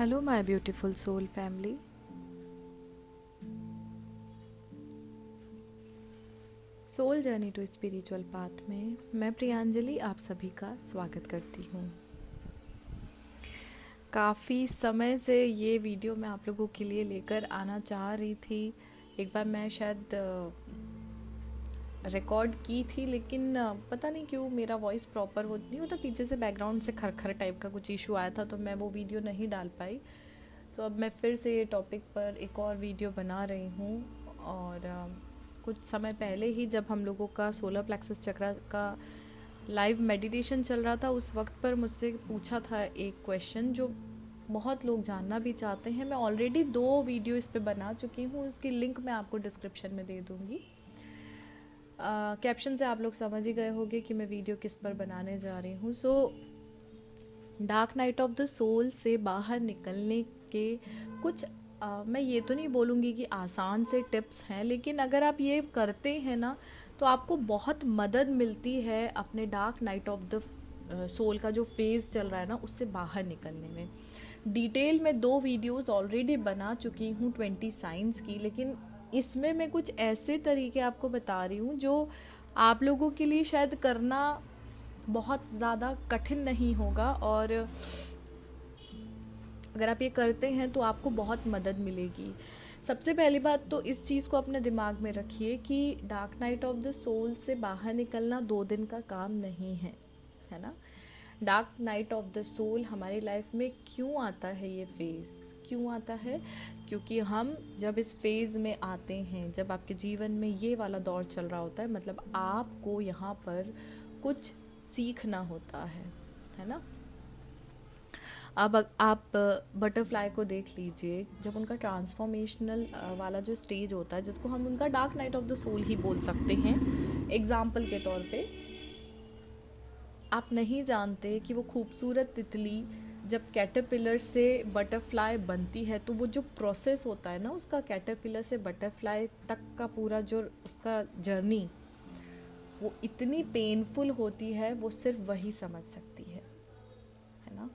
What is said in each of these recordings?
Hello, my beautiful soul family. Soul journey to spiritual path में मैं प्रियांजलि आप सभी का स्वागत करती हूँ। काफ़ी समय से ये वीडियो मैं आप लोगों के लिए लेकर आना चाह रही थी। एक बार मैं शायद रिकॉर्ड की थी, लेकिन पता नहीं क्यों मेरा वॉइस प्रॉपर वो नहीं होता, पीछे से बैकग्राउंड से खरखर टाइप का कुछ इशू आया था, तो मैं वो वीडियो नहीं डाल पाई। तो अब मैं फिर से ये टॉपिक पर एक और वीडियो बना रही हूँ। और कुछ समय पहले ही जब हम लोगों का सोलर प्लेक्सस चक्र का लाइव मेडिटेशन चल रहा था, उस वक्त पर मुझसे पूछा था एक क्वेश्चन जो बहुत लोग जानना भी चाहते हैं। मैं ऑलरेडी 2 वीडियो इस पे बना चुकी हूँ, उसकी लिंक मैं आपको डिस्क्रिप्शन में दे दूँगी। कैप्शन से आप लोग समझ ही गए होंगे कि मैं वीडियो किस पर बनाने जा रही हूँ। So dark night of the soul से बाहर निकलने के कुछ मैं ये तो नहीं बोलूँगी कि आसान से टिप्स हैं, लेकिन अगर आप ये करते हैं ना तो आपको बहुत मदद मिलती है अपने dark night of the soul का जो फेज़ चल रहा है ना, उससे बाहर निकलने में। डिटेल में 2 वीडियोस ऑलरेडी बना चुकी हूँ 20 साइंस की, लेकिन इसमें मैं कुछ ऐसे तरीके आपको बता रही हूँ जो आप लोगों के लिए शायद करना बहुत ज़्यादा कठिन नहीं होगा, और अगर आप ये करते हैं तो आपको बहुत मदद मिलेगी। सबसे पहली बात तो इस चीज़ को अपने दिमाग में रखिए कि dark night of the soul से बाहर निकलना 2 दिन का काम नहीं है, है ना। Dark night of the soul हमारी लाइफ में क्यों आता है, ये फेज़ क्यों आता है? क्योंकि हम जब इस फेज़ में आते हैं, जब आपके जीवन में ये वाला दौर चल रहा होता है, मतलब आपको यहाँ पर कुछ सीखना होता है ना। अब आप बटरफ्लाई को देख लीजिए, जब उनका ट्रांसफॉर्मेशनल वाला जो स्टेज होता है, जिसको हम उनका dark night of the soul ही बोल सकते हैं एग्जाम्पल के तौर पे, आप नहीं जानते कि वो खूबसूरत तितली जब कैटरपिलर से बटरफ्लाई बनती है, तो वो जो प्रोसेस होता है ना उसका, कैटरपिलर से बटरफ्लाई तक का पूरा जो उसका जर्नी, वो इतनी पेनफुल होती है, वो सिर्फ वही समझ सकती है ना।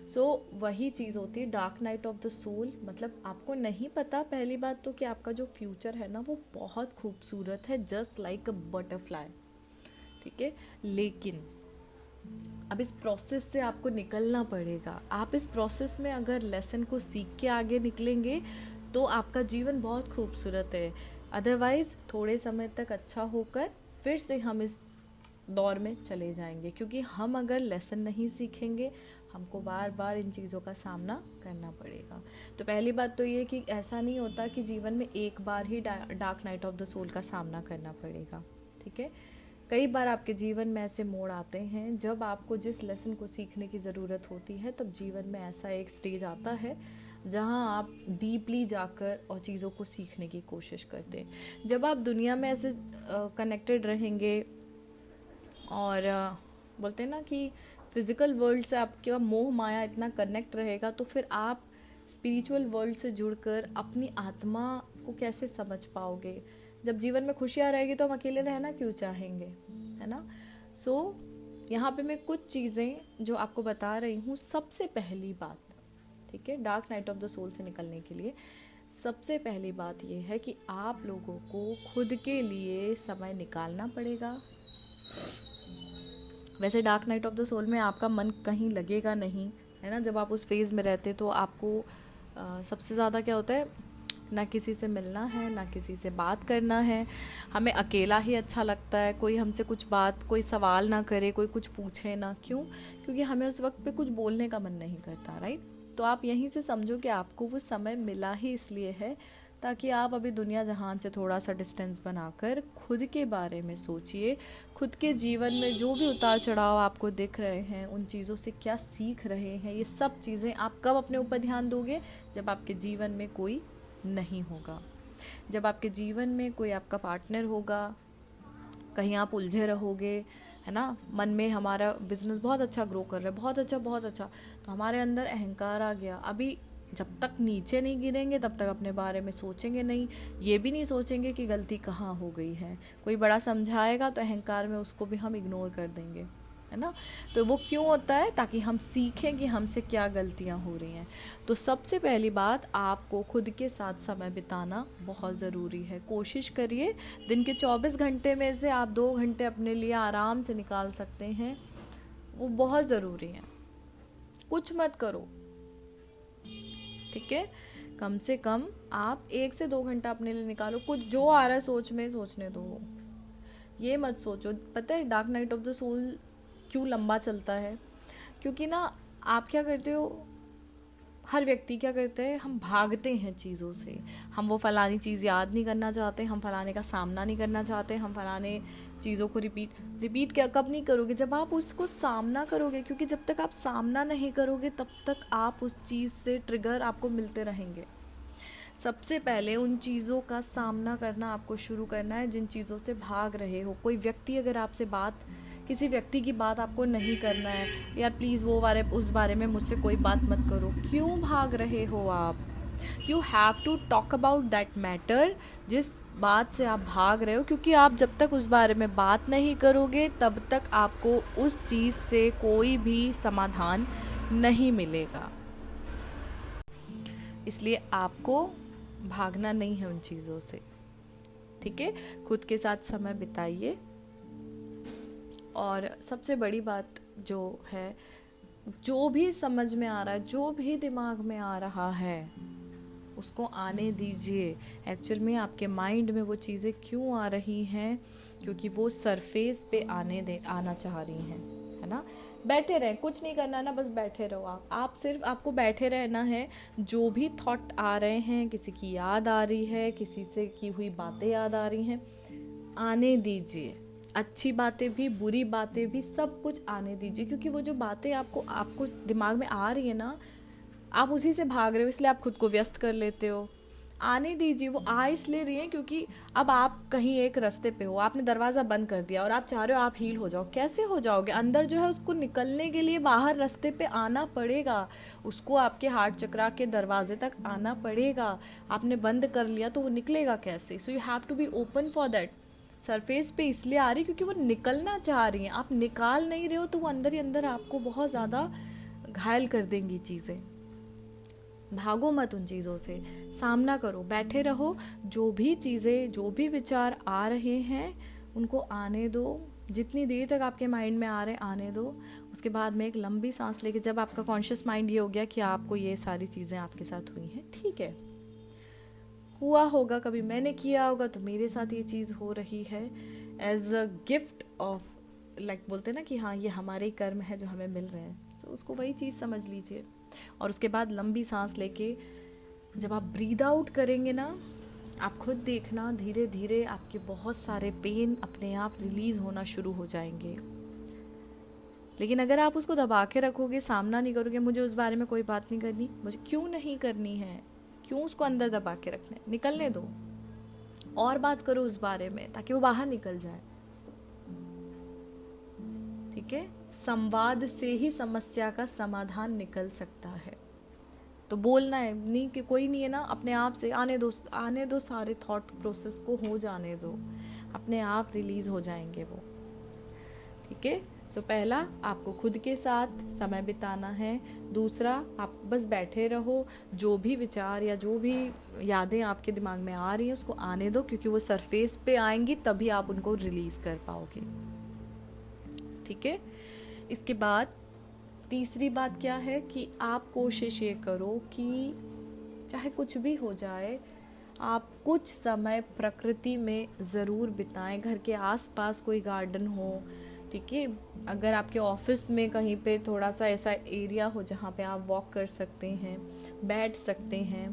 सो वही चीज़ होती है dark night of the soul. मतलब आपको नहीं पता, पहली बात तो, कि आपका जो फ्यूचर है ना वो बहुत खूबसूरत है, जस्ट लाइक अ बटरफ्लाई, ठीक है। लेकिन अब इस प्रोसेस से आपको निकलना पड़ेगा। आप इस प्रोसेस में अगर लेसन को सीख के आगे निकलेंगे तो आपका जीवन बहुत खूबसूरत है। अदरवाइज थोड़े समय तक अच्छा होकर फिर से हम इस दौर में चले जाएंगे, क्योंकि हम अगर लेसन नहीं सीखेंगे हमको बार बार इन चीज़ों का सामना करना पड़ेगा। तो पहली बात तो ये कि ऐसा नहीं होता कि जीवन में एक बार ही dark night of the soul का सामना करना पड़ेगा, ठीक है। कई बार आपके जीवन में ऐसे मोड़ आते हैं जब आपको जिस लेसन को सीखने की ज़रूरत होती है, तब जीवन में ऐसा एक स्टेज आता है जहां आप डीपली जाकर और चीज़ों को सीखने की कोशिश करते हैं। जब आप दुनिया में ऐसे कनेक्टेड रहेंगे और बोलते हैं ना कि फिज़िकल वर्ल्ड से आपका मोह माया इतना कनेक्ट रहेगा, तो फिर आप स्पिरिचुअल वर्ल्ड से जुड़कर अपनी आत्मा को कैसे समझ पाओगे। जब जीवन में खुशियाँ रहेगी तो हम अकेले रहना क्यों चाहेंगे, है ना। सो यहाँ पे मैं कुछ चीज़ें जो आपको बता रही हूँ। सबसे पहली बात, ठीक है, dark night of the soul से निकलने के लिए सबसे पहली बात ये है कि आप लोगों को खुद के लिए समय निकालना पड़ेगा। वैसे dark night of the soul में आपका मन कहीं लगेगा नहीं, है ना। जब आप उस फेज़ में रहते तो आपको सबसे ज़्यादा क्या होता है, ना किसी से मिलना है, ना किसी से बात करना है। हमें अकेला ही अच्छा लगता है, कोई हमसे कुछ बात, कोई सवाल ना करे, कोई कुछ पूछे ना। क्यों? क्योंकि हमें उस वक्त पे कुछ बोलने का मन नहीं करता, राइट। तो आप यहीं से समझो कि आपको वो समय मिला ही इसलिए है ताकि आप अभी दुनिया जहान से थोड़ा सा डिस्टेंस बनाकर खुद के बारे में सोचिए। खुद के जीवन में जो भी उतार चढ़ाव आपको दिख रहे हैं, उन चीज़ों से क्या सीख रहे हैं, ये सब चीज़ें आप कब अपने ऊपर ध्यान दोगे? जब आपके जीवन में कोई नहीं होगा, जब आपके जीवन में कोई आपका पार्टनर होगा, कहीं आप उलझे रहोगे, है ना। मन में हमारा बिजनेस बहुत अच्छा ग्रो कर रहा है, बहुत अच्छा बहुत अच्छा, तो हमारे अंदर अहंकार आ गया। अभी जब तक नीचे नहीं गिरेंगे तब तक अपने बारे में सोचेंगे नहीं, ये भी नहीं सोचेंगे कि गलती कहाँ हो गई है। कोई बड़ा समझाएगा तो अहंकार में उसको भी हम इग्नोर कर देंगे, है ना। तो वो क्यों होता है? ताकि हम सीखें कि हमसे क्या गलतियां हो रही हैं। तो सबसे पहली बात, आपको खुद के साथ समय बिताना बहुत ज़रूरी है। कोशिश करिए दिन के 24 घंटे में से आप 2 घंटे अपने लिए आराम से निकाल सकते हैं, वो बहुत ज़रूरी है। कुछ मत करो, ठीक है, कम से कम आप 1 से 2 घंटा अपने लिए निकालो। कुछ जो आ रहा है सोच में, सोचने दो, ये मत सोचो। पता है dark night of the soul क्यों लंबा चलता है? क्योंकि ना आप क्या करते हो, हर व्यक्ति क्या करते हैं, हम भागते हैं चीज़ों से। हम वो फलानी चीज़ याद नहीं करना चाहते, हम फलाने का सामना नहीं करना चाहते, हम फलाने चीज़ों को रिपीट क्या कब नहीं करोगे? जब आप उसको सामना करोगे। क्योंकि जब तक आप सामना नहीं करोगे तब तक आप उस चीज़ से ट्रिगर आपको मिलते रहेंगे। सबसे पहले उन चीज़ों का सामना करना आपको शुरू करना है जिन चीज़ों से भाग रहे हो। कोई व्यक्ति अगर आपसे किसी व्यक्ति की बात आपको नहीं करना है, यार प्लीज़ उस बारे में मुझसे कोई बात मत करो। क्यों भाग रहे हो आप? You have to talk about that matter, जिस बात से आप भाग रहे हो। क्योंकि आप जब तक उस बारे में बात नहीं करोगे तब तक आपको उस चीज़ से कोई भी समाधान नहीं मिलेगा। इसलिए आपको भागना नहीं है उन चीज़ों से, ठीक है। खुद के साथ समय बिताइए। और सबसे बड़ी बात जो है, जो भी समझ में आ रहा है, जो भी दिमाग में आ रहा है, उसको आने दीजिए। एक्चुअल में आपके माइंड में वो चीज़ें क्यों आ रही हैं? क्योंकि वो सरफेस पे आना चाह रही हैं, है ना। बैठे रहें, कुछ नहीं करना ना, बस बैठे रहो। आप सिर्फ आपको बैठे रहना है। जो भी थॉट आ रहे हैं, किसी की याद आ रही है, किसी से की हुई बातें याद आ रही हैं, आने दीजिए। अच्छी बातें भी, बुरी बातें भी, सब कुछ आने दीजिए। क्योंकि वो जो बातें आपको दिमाग में आ रही है ना, आप उसी से भाग रहे हो, इसलिए आप खुद को व्यस्त कर लेते हो। आने दीजिए। वो आ इसलिए रही है क्योंकि अब आप कहीं एक रास्ते पे हो, आपने दरवाज़ा बंद कर दिया और आप चाह रहे हो आप हील हो जाओ। कैसे हो जाओगे? अंदर जो है उसको निकलने के लिए बाहर रास्ते पे आना पड़ेगा। उसको आपके हार्ट चक्रा के दरवाजे तक आना पड़ेगा। आपने बंद कर लिया तो वो निकलेगा कैसे? So you have to be open for that. Surface पे इसलिए आ रही क्योंकि वो निकलना चाह रही हैं, आप निकाल नहीं रहे हो, तो वो अंदर ही अंदर आपको बहुत ज़्यादा घायल कर देंगी चीज़ें। भागो मत उन चीज़ों से, सामना करो, बैठे रहो। जो भी चीज़ें, जो भी विचार आ रहे हैं, उनको आने दो। जितनी देर तक आपके माइंड में आ रहे आने दो। उसके बाद में एक लंबी सांस लेके, जब आपका कॉन्शियस माइंड ये हो गया कि आपको ये सारी चीज़ें आपके साथ हुई हैं, ठीक है, हुआ होगा, कभी मैंने किया होगा तो मेरे साथ ये चीज़ हो रही है, as a gift of, like बोलते हैं ना कि हाँ ये हमारे कर्म है जो हमें मिल रहे हैं, तो उसको वही चीज़ समझ लीजिए। और उसके बाद लंबी सांस लेके जब आप ब्रीद आउट करेंगे ना, आप खुद देखना धीरे धीरे आपके बहुत सारे पेन अपने आप रिलीज होना शुरू हो जाएंगे। लेकिन अगर आप उसको दबा के रखोगे, सामना नहीं करोगे, मुझे उस बारे में कोई बात नहीं करनी, मुझे क्यों नहीं करनी है, क्यों उसको अंदर दबा के रखना है? निकलने दो और बात करो उस बारे में, ताकि वो बाहर निकल जाए, ठीक है। संवाद से ही समस्या का समाधान निकल सकता है। तो बोलना है नहीं कि कोई नहीं है ना, अपने आप से आने दो सारे थॉट प्रोसेस को, हो जाने दो, अपने आप रिलीज हो जाएंगे वो, ठीक है। सो पहला, आपको खुद के साथ समय बिताना है। दूसरा, आप बस बैठे रहो। जो भी विचार या जो भी यादें आपके दिमाग में आ रही हैं उसको आने दो, क्योंकि वो सरफेस पे आएंगी तभी आप उनको रिलीज कर पाओगे, ठीक है। इसके बाद तीसरी बात क्या है कि आप कोशिश ये करो कि चाहे कुछ भी हो जाए, आप कुछ समय प्रकृति में ज़रूर बिताएं। घर के आसपास कोई गार्डन हो, ठीक है। अगर आपके ऑफिस में कहीं पे थोड़ा सा ऐसा एरिया हो जहाँ पे आप वॉक कर सकते हैं, बैठ सकते हैं,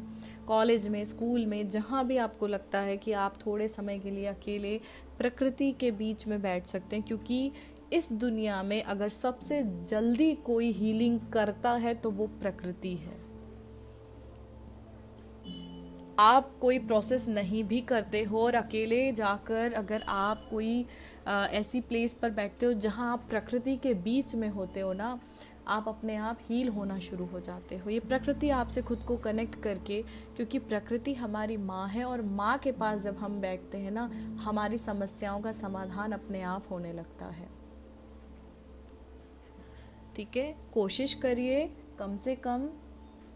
कॉलेज में, स्कूल में, जहाँ भी आपको लगता है कि आप थोड़े समय के लिए अकेले प्रकृति के बीच में बैठ सकते हैं। क्योंकि इस दुनिया में अगर सबसे जल्दी कोई हीलिंग करता है तो वो प्रकृति है। आप कोई प्रोसेस नहीं भी करते हो और अकेले जाकर अगर आप कोई ऐसी प्लेस पर बैठते हो जहां आप प्रकृति के बीच में होते हो ना, आप अपने आप हील होना शुरू हो जाते हो। ये प्रकृति आपसे खुद को कनेक्ट करके, क्योंकि प्रकृति हमारी माँ है और माँ के पास जब हम बैठते हैं ना, हमारी समस्याओं का समाधान अपने आप होने लगता है। ठीक है, कोशिश करिए कम से कम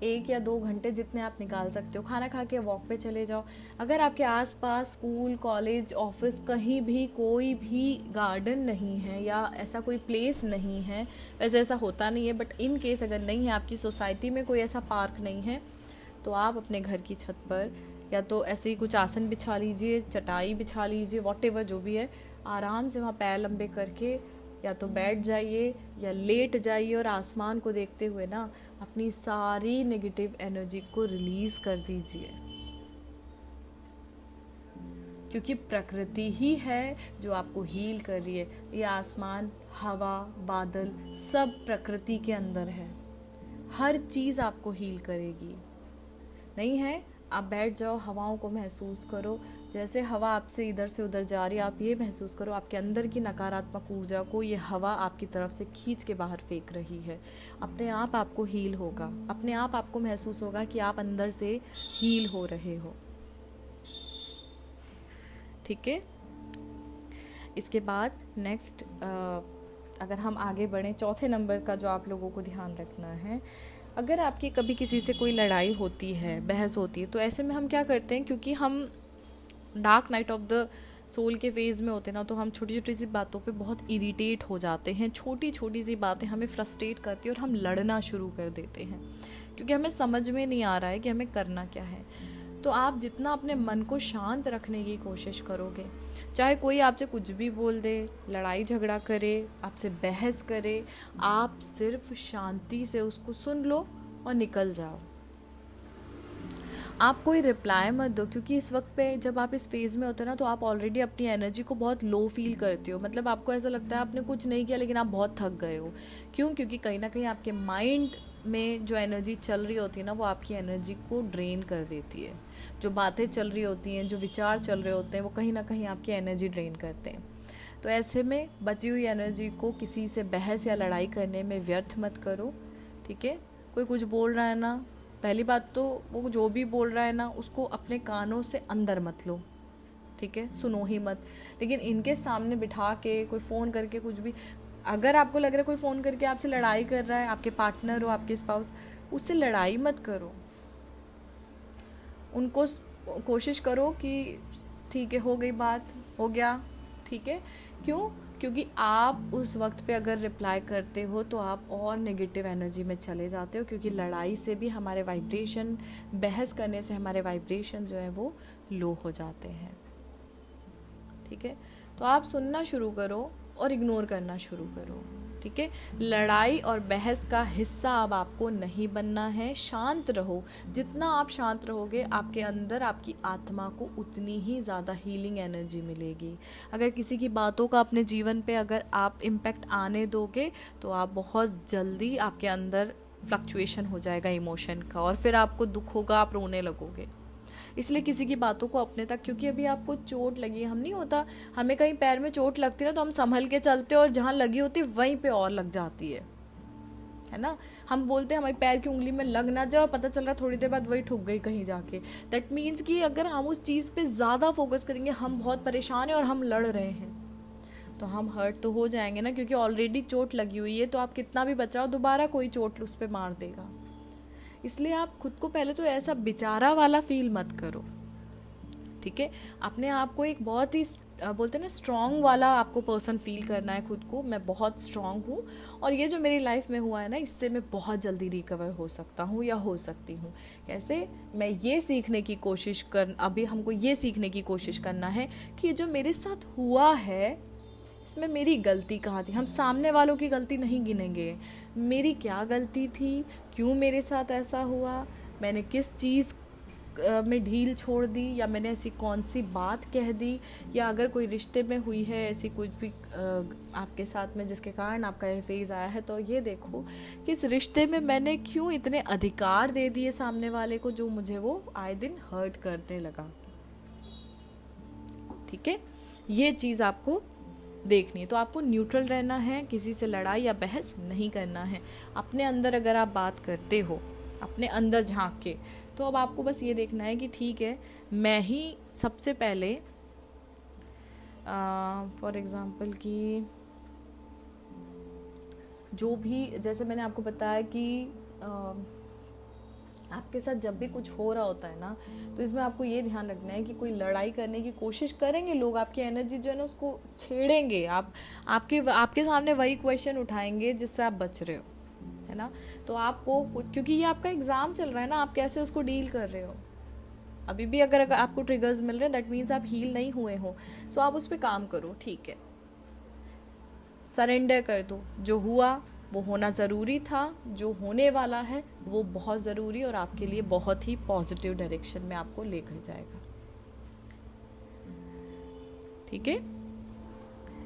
1 या 2 घंटे जितने आप निकाल सकते हो। खाना खा के वॉक पे चले जाओ। अगर आपके आसपास स्कूल, कॉलेज, ऑफिस कहीं भी कोई भी गार्डन नहीं है या ऐसा कोई प्लेस नहीं है, वैसे ऐसा होता नहीं है, बट इन केस अगर नहीं है, आपकी सोसाइटी में कोई ऐसा पार्क नहीं है, तो आप अपने घर की छत पर या तो ऐसे ही कुछ आसन बिछा लीजिए, चटाई बिछा लीजिए, वॉटेवर जो भी है, आराम से वहाँ पैर लंबे करके या तो बैठ जाइए या लेट जाइए और आसमान को देखते हुए ना अपनी सारी नेगेटिव एनर्जी को रिलीज कर दीजिए। क्योंकि प्रकृति ही है जो आपको हील कर रही है। ये आसमान, हवा, बादल सब प्रकृति के अंदर है। हर चीज़ आपको हील करेगी। नहीं है, आप बैठ जाओ, हवाओं को महसूस करो। जैसे हवा आपसे इधर से उधर जा रही है, आप ये महसूस करो आपके अंदर की नकारात्मक ऊर्जा को ये हवा आपकी तरफ से खींच के बाहर फेंक रही है। अपने आप आपको हील होगा, अपने आप आपको महसूस होगा कि आप अंदर से हील हो रहे हो। ठीक है, इसके बाद नेक्स्ट अगर हम आगे बढ़ें, चौथे नंबर का जो आप लोगों को ध्यान रखना है, अगर आपकी कभी किसी से कोई लड़ाई होती है, बहस होती है, तो ऐसे में हम क्या करते हैं, क्योंकि हम dark night of the soul के फेज़ में होते हैं ना, तो हम छोटी छोटी सी बातों पे बहुत इरिटेट हो जाते हैं। छोटी छोटी सी बातें हमें फ्रस्ट्रेट करती है और हम लड़ना शुरू कर देते हैं, क्योंकि हमें समझ में नहीं आ रहा है कि हमें करना क्या है। तो आप जितना अपने मन को शांत रखने की कोशिश करोगे, चाहे कोई आपसे कुछ भी बोल दे, लड़ाई झगड़ा करे, आपसे बहस करे, आप सिर्फ शांति से उसको सुन लो और निकल जाओ। आप कोई रिप्लाई मत दो, क्योंकि इस वक्त पे जब आप इस फेज़ में होते हो ना, तो आप ऑलरेडी अपनी एनर्जी को बहुत लो फील करते हो। मतलब आपको ऐसा लगता है आपने कुछ नहीं किया लेकिन आप बहुत थक गए हो। क्यों? क्योंकि कहीं ना कहीं आपके माइंड में जो एनर्जी चल रही होती है ना, वो आपकी एनर्जी को ड्रेन कर देती है। जो बातें चल रही होती हैं, जो विचार चल रहे होते हैं, वो कहीं ना कहीं आपकी एनर्जी ड्रेन करते हैं। तो ऐसे में बची हुई एनर्जी को किसी से बहस या लड़ाई करने में व्यर्थ मत करो। ठीक है, कोई कुछ बोल रहा है ना, पहली बात तो वो जो भी बोल रहा है ना, उसको अपने कानों से अंदर मत लो। ठीक है, सुनो ही मत। लेकिन इनके सामने बिठा के कोई फ़ोन करके कुछ भी, अगर आपको लग रहा है कोई फ़ोन करके आपसे लड़ाई कर रहा है, आपके पार्टनर हो, आपके स्पाउस, उससे लड़ाई मत करो। उनको कोशिश करो कि ठीक है, हो गई बात, हो गया, ठीक है। क्यों? क्योंकि आप उस वक्त पे अगर रिप्लाई करते हो तो आप और नेगेटिव एनर्जी में चले जाते हो, क्योंकि लड़ाई से भी हमारे वाइब्रेशन, बहस करने से हमारे वाइब्रेशन जो है वो लो हो जाते हैं। ठीक है, तो आप सुनना शुरू करो और इग्नोर करना शुरू करो। ठीक है, लड़ाई और बहस का हिस्सा अब आपको नहीं बनना है। शांत रहो। जितना आप शांत रहोगे, आपके अंदर, आपकी आत्मा को उतनी ही ज़्यादा हीलिंग एनर्जी मिलेगी। अगर किसी की बातों का अपने जीवन पे अगर आप इम्पैक्ट आने दोगे, तो आप बहुत जल्दी, आपके अंदर फ्लक्चुएशन हो जाएगा इमोशन का, और फिर आपको दुख होगा, आप रोने लगोगे। इसलिए किसी की बातों को अपने तक, क्योंकि अभी आपको चोट लगी, हम नहीं होता, हमें कहीं पैर में चोट लगती है ना, तो हम संभल के चलते और जहाँ लगी होती है वहीं पे और लग जाती है ना। हम बोलते हैं हमारे पैर की उंगली में लग ना जाए, और पता चल रहा थोड़ी देर बाद वही ठुक गई कहीं जाके। दैट मीन्स कि अगर हम उस चीज़ पे ज़्यादा फोकस करेंगे, हम बहुत परेशान हैं और हम लड़ रहे हैं, तो हम हर्ट तो हो जाएंगे ना, क्योंकि ऑलरेडी चोट लगी हुई है। तो आप कितना भी बचाओ, दोबारा कोई चोट उस पर मार देगा। इसलिए आप खुद को पहले तो ऐसा बेचारा वाला फील मत करो। ठीक है, अपने आप को एक बहुत ही बोलते हैं ना स्ट्रॉन्ग वाला आपको पर्सन फील करना है खुद को। मैं बहुत स्ट्रॉन्ग हूँ और ये जो मेरी लाइफ में हुआ है ना, इससे मैं बहुत जल्दी रिकवर हो सकता हूँ या हो सकती हूँ। कैसे? मैं ये सीखने की कोशिश अभी हमको ये सीखने की कोशिश करना है कि जो मेरे साथ हुआ है, इसमें मेरी गलती कहाँ थी। हम सामने वालों की गलती नहीं गिनेंगे, मेरी क्या गलती थी, क्यों मेरे साथ ऐसा हुआ, मैंने किस चीज़ में ढील छोड़ दी, या मैंने ऐसी कौन सी बात कह दी, या अगर कोई रिश्ते में हुई है ऐसी कुछ भी आपके साथ में जिसके कारण आपका ये फेज़ आया है, तो ये देखो कि इस रिश्ते में मैंने क्यों इतने अधिकार दे दिए सामने वाले को, जो मुझे वो आए दिन हर्ट करने लगा। ठीक है, ये चीज़ आपको देखनी है। तो आपको न्यूट्रल रहना है, किसी से लड़ाई या बहस नहीं करना है। अपने अंदर अगर आप बात करते हो, अपने अंदर झांक के, तो अब आपको बस ये देखना है कि ठीक है, मैं ही सबसे पहले फॉर एग्जांपल कि जो भी, जैसे मैंने आपको बताया कि आपके साथ जब भी कुछ हो रहा होता है ना, तो इसमें आपको ये ध्यान रखना है कि कोई लड़ाई करने की कोशिश करेंगे लोग, आपकी एनर्जी जो है ना उसको छेड़ेंगे, आपके सामने वही क्वेश्चन उठाएंगे जिससे आप बच रहे हो, है ना। तो आपको क्योंकि ये आपका एग्जाम चल रहा है ना, आप कैसे उसको डील कर रहे हो। अभी भी अगर आपको ट्रिगर्स मिल रहे हैं, दैट मीन्स आप हील नहीं हुए हो। सो आप उस पर काम करो, ठीक है, सरेंडर कर दो। जो हुआ वो होना ज़रूरी था, जो होने वाला है वो बहुत ज़रूरी और आपके लिए बहुत ही पॉजिटिव डायरेक्शन में आपको लेकर जाएगा, ठीक है।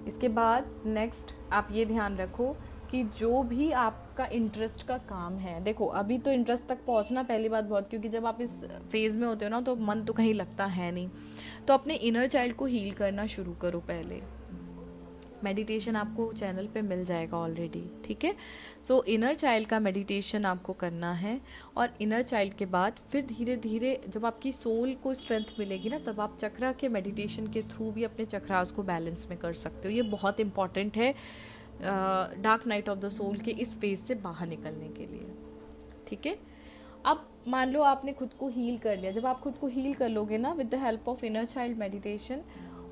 इसके बाद नेक्स्ट आप ये ध्यान रखो कि जो भी आपका इंटरेस्ट का काम है, देखो अभी तो इंटरेस्ट तक पहुंचना पहली बात बहुत, क्योंकि जब आप इस फेज़ में होते हो ना तो मन तो कहीं लगता है नहीं, तो अपने इनर चाइल्ड को हील करना शुरू करो पहले। मेडिटेशन आपको चैनल पे मिल जाएगा ऑलरेडी, ठीक है। सो इनर चाइल्ड का मेडिटेशन आपको करना है, और इनर चाइल्ड के बाद फिर धीरे धीरे जब आपकी सोल को स्ट्रेंथ मिलेगी ना, तब आप चक्रा के मेडिटेशन के थ्रू भी अपने चक्रास को बैलेंस में कर सकते हो। ये बहुत इंपॉर्टेंट है dark night of the soul के इस फेज से बाहर निकलने के लिए, ठीक है। अब मान लो आपने खुद को हील कर लिया, जब आप खुद को हील कर लोगे ना with the help of inner child meditation,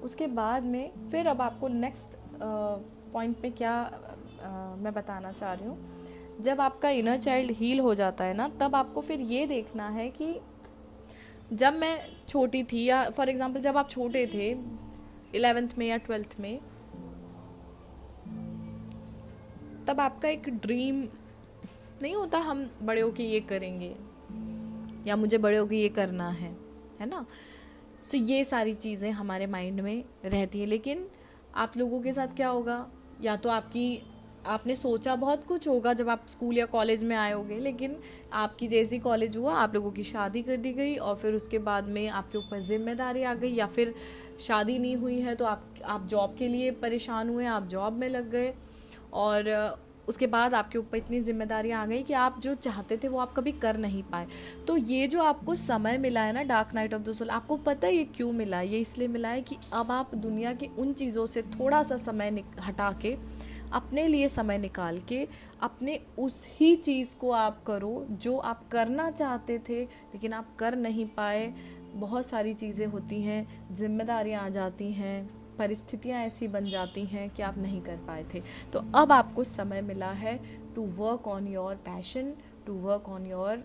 उसके बाद में फिर अब आपको नेक्स्ट पॉइंट पे क्या मैं बताना चाह रही हूँ, जब आपका इनर चाइल्ड हील हो जाता है ना, तब आपको फिर ये देखना है कि जब मैं छोटी थी, या फॉर एग्जांपल जब आप छोटे थे 11th में या 12th में, तब आपका एक ड्रीम नहीं होता, हम बड़े होके ये करेंगे या मुझे बड़े होके ये करना है ना। सो ये सारी चीज़ें हमारे माइंड में रहती हैं, लेकिन आप लोगों के साथ क्या होगा, या तो आपने सोचा बहुत कुछ होगा जब आप स्कूल या कॉलेज में आए होगे, लेकिन आपकी जैसी कॉलेज हुआ आप लोगों की शादी कर दी गई, और फिर उसके बाद में आपके ऊपर जिम्मेदारी आ गई, या फिर शादी नहीं हुई है तो आप जॉब के लिए परेशान हुए, आप जॉब में लग गए, और उसके बाद आपके ऊपर इतनी जिम्मेदारियां आ गई कि आप जो चाहते थे वो आप कभी कर नहीं पाए। तो ये जो आपको समय मिला है ना dark night of the soul, आपको पता है ये क्यों मिला है? ये इसलिए मिला है कि अब आप दुनिया की उन चीज़ों से थोड़ा सा समय हटा के अपने लिए समय निकाल के अपने उस ही चीज़ को आप करो जो आप करना चाहते थे लेकिन आप कर नहीं पाए। बहुत सारी चीज़ें होती हैं, जिम्मेदारियां आ जाती हैं, परिस्थितियां ऐसी बन जाती हैं कि आप नहीं कर पाए थे। तो अब आपको समय मिला है to work on your passion, to work on your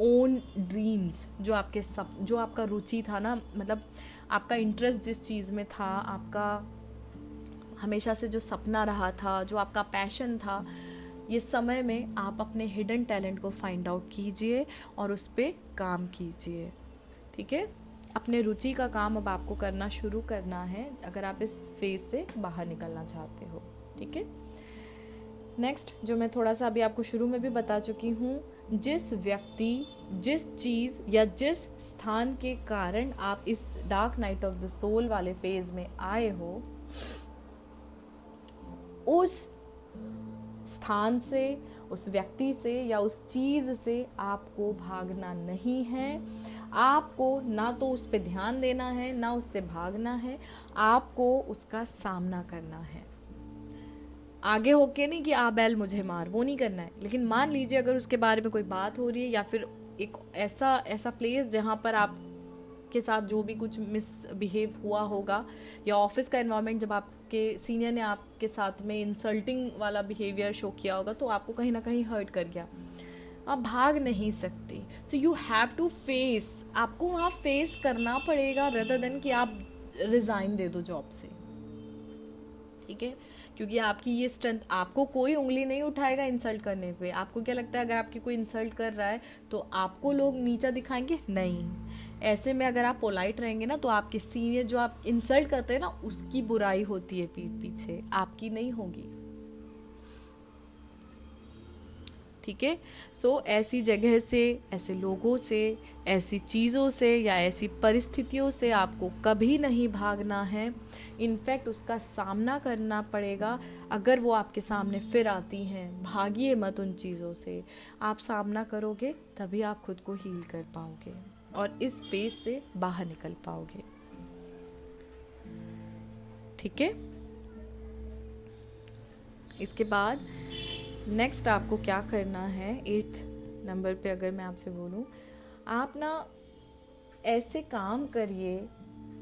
own dreams, जो आपका रुचि था ना, मतलब आपका इंटरेस्ट जिस चीज़ में था, आपका हमेशा से जो सपना रहा था, जो आपका पैशन था, ये समय में आप अपने हिडन टैलेंट को फाइंड आउट कीजिए और उस पर काम कीजिए, ठीक है। अपने रुचि का काम अब आपको करना शुरू करना है अगर आप इस फेज से बाहर निकलना चाहते हो, ठीक है। नेक्स्ट जो मैं थोड़ा सा अभी आपको शुरू में भी बता चुकी हूँ, जिस व्यक्ति, जिस चीज़ या जिस स्थान के कारण आप इस dark night of the soul वाले फेज में आए हो, उस स्थान से, उस व्यक्ति से या उस चीज़ से आपको भागना नहीं है। आपको ना तो उस पे ध्यान देना है, ना उससे भागना है, आपको उसका सामना करना है। आगे होके नहीं कि आ बैल मुझे मार, वो नहीं करना है। लेकिन मान लीजिए अगर उसके बारे में कोई बात हो रही है, या फिर एक ऐसा प्लेस जहाँ पर आप के साथ जो भी कुछ मिसबिहेव हुआ होगा, या ऑफिस का एनवायरनमेंट जब आपके सीनियर ने आपके साथ में इंसल्टिंग वाला बिहेवियर शो किया होगा, तो आपको कहीं ना कहीं हर्ट कर गया, आप भाग नहीं सकते। So you have to face, आपको वहाँ फेस करना पड़ेगा रेदर देन कि आप रिजाइन दे दो जॉब से, ठीक है। क्योंकि आपकी ये स्ट्रेंथ, आपको कोई उंगली नहीं उठाएगा इंसल्ट करने पे। आपको क्या लगता है अगर आपकी कोई इंसल्ट कर रहा है तो आपको लोग नीचा दिखाएंगे? नहीं। ऐसे में अगर आप पोलाइट रहेंगे ना, तो आपके सीनियर जो आप इंसल्ट करते हैं ना, उसकी बुराई होती है पीठ पीछे, आपकी नहीं होगी, ठीक है। सो ऐसी जगह से, ऐसे लोगों से, ऐसी चीज़ों से या ऐसी परिस्थितियों से आपको कभी नहीं भागना है। इनफैक्ट उसका सामना करना पड़ेगा। अगर वो आपके सामने फिर आती हैं, भागिए मत उन चीज़ों से। आप सामना करोगे तभी आप खुद को हील कर पाओगे और इस फेज से बाहर निकल पाओगे, ठीक है। इसके बाद नेक्स्ट आपको क्या करना है, 8th नंबर पे अगर मैं आपसे बोलूँ, आप ना ऐसे काम करिए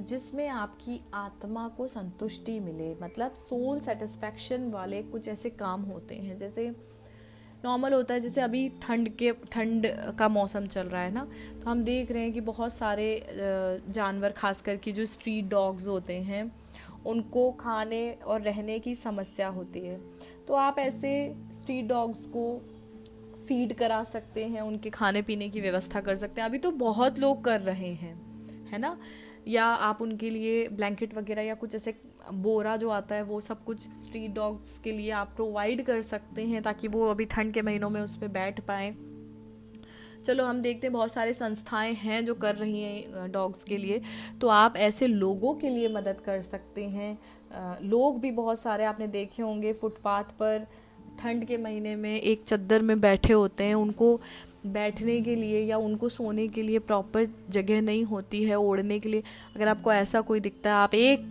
जिसमें आपकी आत्मा को संतुष्टि मिले, मतलब सोल सेटिस्फैक्शन वाले कुछ ऐसे काम होते हैं। जैसे नॉर्मल होता है, जैसे अभी ठंड का मौसम चल रहा है ना, तो हम देख रहे हैं कि बहुत सारे जानवर, खास करके जो स्ट्रीट डॉग्स होते हैं, उनको खाने और रहने की समस्या होती है। तो आप ऐसे स्ट्रीट डॉग्स को फीड करा सकते हैं, उनके खाने पीने की व्यवस्था कर सकते हैं। अभी तो बहुत लोग कर रहे हैं, है ना। या आप उनके लिए ब्लैंकेट वगैरह या कुछ ऐसे बोरा जो आता है, वो सब कुछ स्ट्रीट डॉग्स के लिए आप प्रोवाइड कर सकते हैं, ताकि वो अभी ठंड के महीनों में उस पर बैठ पाएँ। चलो हम देखते हैं बहुत सारे संस्थाएं हैं जो कर रही हैं डॉग्स के लिए, तो आप ऐसे लोगों के लिए मदद कर सकते हैं। लोग भी बहुत सारे आपने देखे होंगे फुटपाथ पर ठंड के महीने में एक चद्दर में बैठे होते हैं, उनको बैठने के लिए या उनको सोने के लिए प्रॉपर जगह नहीं होती है, ओढ़ने के लिए। अगर आपको ऐसा कोई दिखता है, आप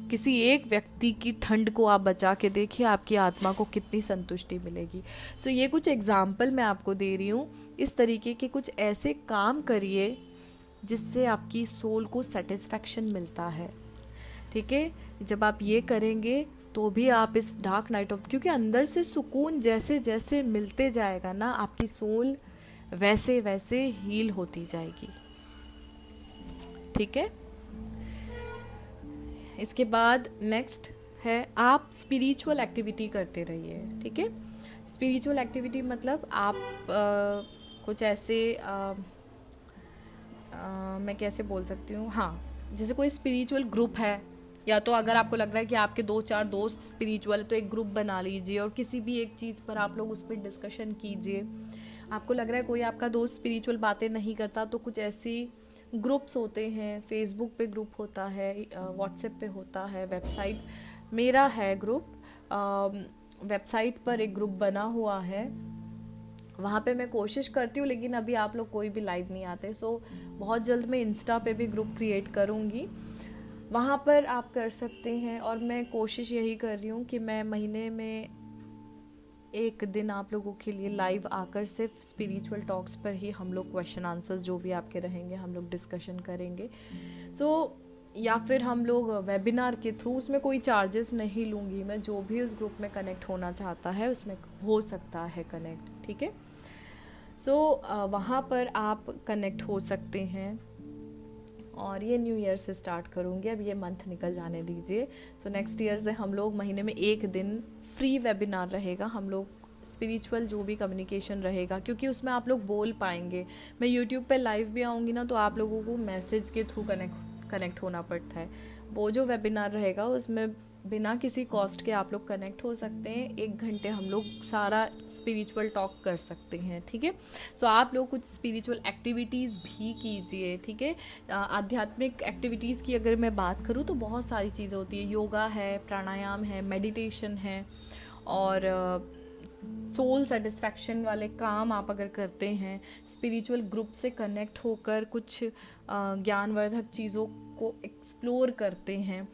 किसी एक व्यक्ति की ठंड को आप बचा के देखिए, आपकी आत्मा को कितनी संतुष्टि मिलेगी। सो ये कुछ एग्जाम्पल मैं आपको दे रही हूँ। इस तरीके के कुछ ऐसे काम करिए जिससे आपकी सोल को सेटिस्फैक्शन मिलता है, ठीक है। जब आप ये करेंगे तो भी आप इस डार्क नाइट ऑफ, क्योंकि अंदर से सुकून जैसे जैसे मिलते जाएगा ना, आपकी सोल वैसे वैसे हील होती जाएगी, ठीक है। इसके बाद नेक्स्ट है, आप स्पिरिचुअल एक्टिविटी करते रहिए, ठीक है। स्पिरिचुअल एक्टिविटी मतलब आप कुछ ऐसे मैं कैसे बोल सकती हूँ, हाँ, जैसे कोई स्पिरिचुअल ग्रुप है, या तो अगर आपको लग रहा है कि आपके 2-4 दोस्त स्पिरिचुअल, तो एक ग्रुप बना लीजिए और किसी भी एक चीज़ पर आप लोग उस पर डिस्कशन कीजिए। आपको लग रहा है कोई आपका दोस्त स्पिरिचुअल बातें नहीं करता, तो कुछ ऐसी ग्रुप्स होते हैं, फेसबुक पे ग्रुप होता है, व्हाट्सएप पे होता है, वेबसाइट, मेरा है ग्रुप, वेबसाइट पर एक ग्रुप बना हुआ है, वहाँ पे मैं कोशिश करती हूँ, लेकिन अभी आप लोग कोई भी लाइव नहीं आते। सो बहुत जल्द मैं इंस्टा पे भी ग्रुप क्रिएट करूँगी, वहाँ पर आप कर सकते हैं। और मैं कोशिश यही कर रही हूँ कि मैं महीने में एक दिन आप लोगों के लिए लाइव आकर सिर्फ स्पिरिचुअल टॉक्स पर ही हम लोग क्वेश्चन आंसर्स जो भी आपके रहेंगे हम लोग डिस्कशन करेंगे। या फिर हम लोग वेबिनार के थ्रू, उसमें कोई चार्जेस नहीं लूँगी मैं, जो भी उस ग्रुप में कनेक्ट होना चाहता है उसमें हो सकता है कनेक्ट, ठीक है। वहाँ पर आप कनेक्ट हो सकते हैं। और ये न्यू ईयर से स्टार्ट करूँगी, अब ये मंथ निकल जाने दीजिए। नेक्स्ट ईयर से हम लोग महीने में एक दिन फ्री वेबिनार रहेगा, हम लोग स्पिरिचुअल जो भी कम्युनिकेशन रहेगा, क्योंकि उसमें आप लोग बोल पाएंगे। मैं यूट्यूब पे लाइव भी आऊँगी ना, तो आप लोगों को मैसेज के थ्रू कनेक्ट होना पड़ता है। वो जो वेबिनार रहेगा उसमें बिना किसी कॉस्ट के आप लोग कनेक्ट हो सकते हैं, 1 घंटे हम लोग सारा स्पिरिचुअल टॉक कर सकते हैं, ठीक है। आप लोग कुछ स्पिरिचुअल एक्टिविटीज़ भी कीजिए, ठीक है। आध्यात्मिक एक्टिविटीज़ की अगर मैं बात करूँ तो बहुत सारी चीज़ें होती है, योगा है, प्राणायाम है, मेडिटेशन है, और सोल सेटिस्फैक्शन वाले काम आप अगर करते हैं, स्पिरिचुअल ग्रुप से कनेक्ट होकर कुछ ज्ञानवर्धक चीज़ों को एक्सप्लोर करते हैं,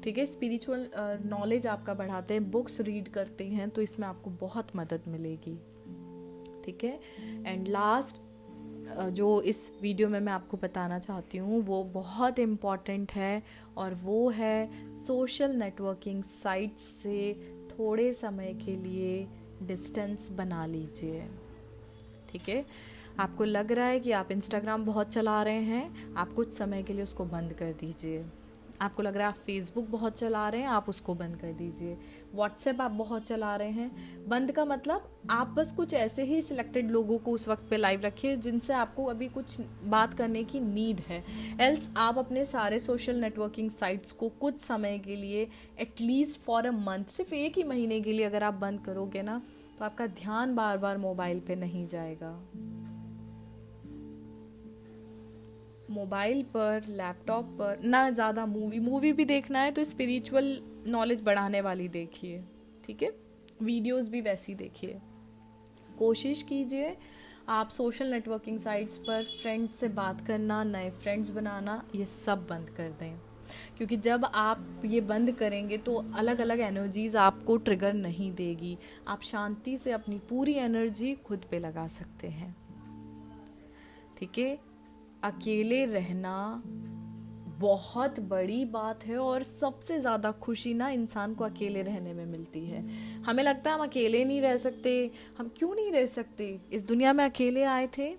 ठीक है, स्पिरिचुअल नॉलेज आपका बढ़ाते हैं, बुक्स रीड करते हैं, तो इसमें आपको बहुत मदद मिलेगी, ठीक है। एंड लास्ट जो इस वीडियो में मैं आपको बताना चाहती हूँ वो बहुत इम्पॉर्टेंट है, और वो है सोशल नेटवर्किंग साइट्स से थोड़े समय के लिए डिस्टेंस बना लीजिए, ठीक है। आपको लग रहा है कि आप इंस्टाग्राम बहुत चला रहे हैं, आप कुछ समय के लिए उसको बंद कर दीजिए। आपको लग रहा है आप फेसबुक बहुत चला रहे हैं, आप उसको बंद कर दीजिए। व्हाट्सएप आप बहुत चला रहे हैं, बंद का मतलब आप बस कुछ ऐसे ही सिलेक्टेड लोगों को उस वक्त पे लाइव रखिए जिनसे आपको अभी कुछ बात करने की नीड है। एल्स आप अपने सारे सोशल नेटवर्किंग साइट्स को कुछ समय के लिए, एटलीस्ट फॉर अ मंथ, सिर्फ 1 ही महीने के लिए अगर आप बंद करोगे ना, तो आपका ध्यान बार बार मोबाइल पे नहीं जाएगा। मोबाइल पर, लैपटॉप पर ना ज़्यादा मूवी भी देखना है तो स्पिरिचुअल नॉलेज बढ़ाने वाली देखिए, ठीक है। वीडियोस भी वैसी देखिए। कोशिश कीजिए आप सोशल नेटवर्किंग साइट्स पर फ्रेंड्स से बात करना, नए फ्रेंड्स बनाना, ये सब बंद कर दें, क्योंकि जब आप ये बंद करेंगे तो अलग अलग एनर्जीज आपको ट्रिगर नहीं देगी, आप शांति से अपनी पूरी एनर्जी खुद पे लगा सकते हैं। ठीक है, अकेले रहना बहुत बड़ी बात है और सबसे ज़्यादा खुशी ना इंसान को अकेले रहने में मिलती है। हमें लगता है हम अकेले नहीं रह सकते, हम क्यों नहीं रह सकते, इस दुनिया में अकेले आए थे,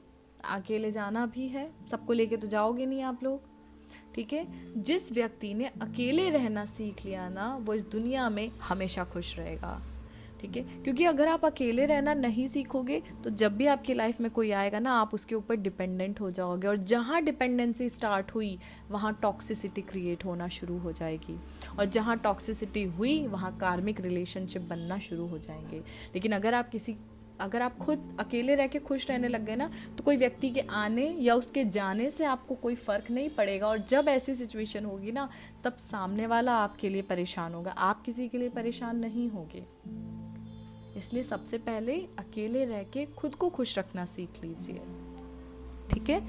अकेले जाना भी है, सबको लेके तो जाओगे नहीं आप लोग। ठीक है, जिस व्यक्ति ने अकेले रहना सीख लिया ना वो इस दुनिया में हमेशा खुश रहेगा। ठीक है, क्योंकि अगर आप अकेले रहना नहीं सीखोगे तो जब भी आपकी लाइफ में कोई आएगा ना आप उसके ऊपर डिपेंडेंट हो जाओगे, और जहाँ डिपेंडेंसी स्टार्ट हुई वहाँ टॉक्सिसिटी क्रिएट होना शुरू हो जाएगी, और जहाँ टॉक्सिसिटी हुई वहाँ कार्मिक रिलेशनशिप बनना शुरू हो जाएंगे। लेकिन अगर आप खुद अकेले रह के खुश रहने लग गए ना तो कोई व्यक्ति के आने या उसके जाने से आपको कोई फ़र्क नहीं पड़ेगा, और जब ऐसी सिचुएशन होगी ना तब सामने वाला आपके लिए परेशान होगा, आप किसी के लिए परेशान नहीं होगे। इसलिए सबसे पहले अकेले रह के खुद को खुश रखना सीख लीजिए। ठीक है,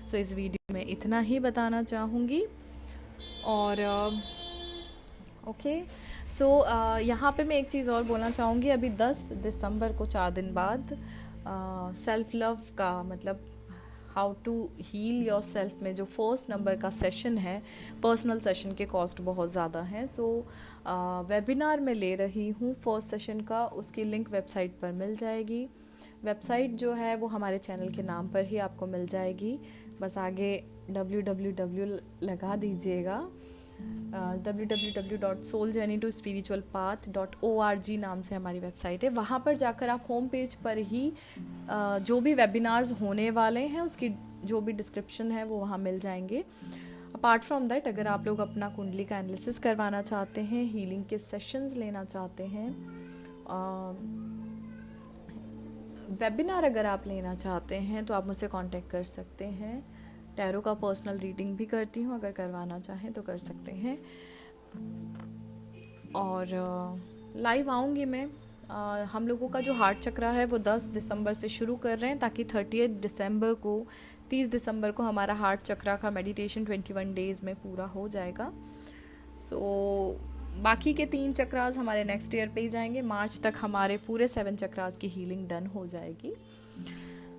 सो इस वीडियो में इतना ही बताना चाहूँगी। और ओके, सो यहाँ पे मैं एक चीज़ और बोलना चाहूँगी, अभी 10 दिसंबर को 4 दिन बाद सेल्फ लव का मतलब how to heal yourself में जो फर्स्ट नंबर का सेशन है, पर्सनल सेशन के कॉस्ट बहुत ज़्यादा हैं, सो वेबिनार में ले रही हूँ फर्स्ट सेशन का, उसकी लिंक वेबसाइट पर मिल जाएगी। वेबसाइट जो है वो हमारे चैनल के नाम पर ही आपको मिल जाएगी, बस आगे www लगा दीजिएगा। www.souljourneytospiritualpath.org नाम से हमारी वेबसाइट है। वहाँ पर जाकर आप होम पेज पर ही जो भी वेबिनार्स होने वाले हैं उसकी जो भी डिस्क्रिप्शन है वो वहाँ मिल जाएंगे। अपार्ट फ्रॉम दैट, अगर आप लोग अपना कुंडली का एनालिसिस करवाना चाहते हैं, हीलिंग के सेशंस लेना चाहते हैं, वेबिनार अगर आप लेना चाहते हैं तो आप मुझसे कांटेक्ट कर सकते हैं। टैरो का पर्सनल रीडिंग भी करती हूँ, अगर करवाना चाहें तो कर सकते हैं। और लाइव आऊँगी मैं। हम लोगों का जो हार्ट चक्रा है वो 10 दिसंबर से शुरू कर रहे हैं ताकि 30 दिसंबर को हमारा हार्ट चक्रा का मेडिटेशन 21 डेज़ में पूरा हो जाएगा। सो बाकी के 3 चक्रास हमारे नेक्स्ट ईयर पे ही जाएंगे। मार्च तक हमारे पूरे 7 चक्रास की हीलिंग डन हो जाएगी।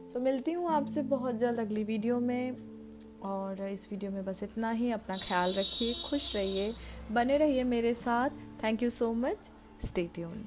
सो मिलती हूँ आपसे बहुत जल्द अगली वीडियो में, और इस वीडियो में बस इतना ही। अपना ख्याल रखिए, खुश रहिए, बने रहिए मेरे साथ। Thank you so much, stay tuned.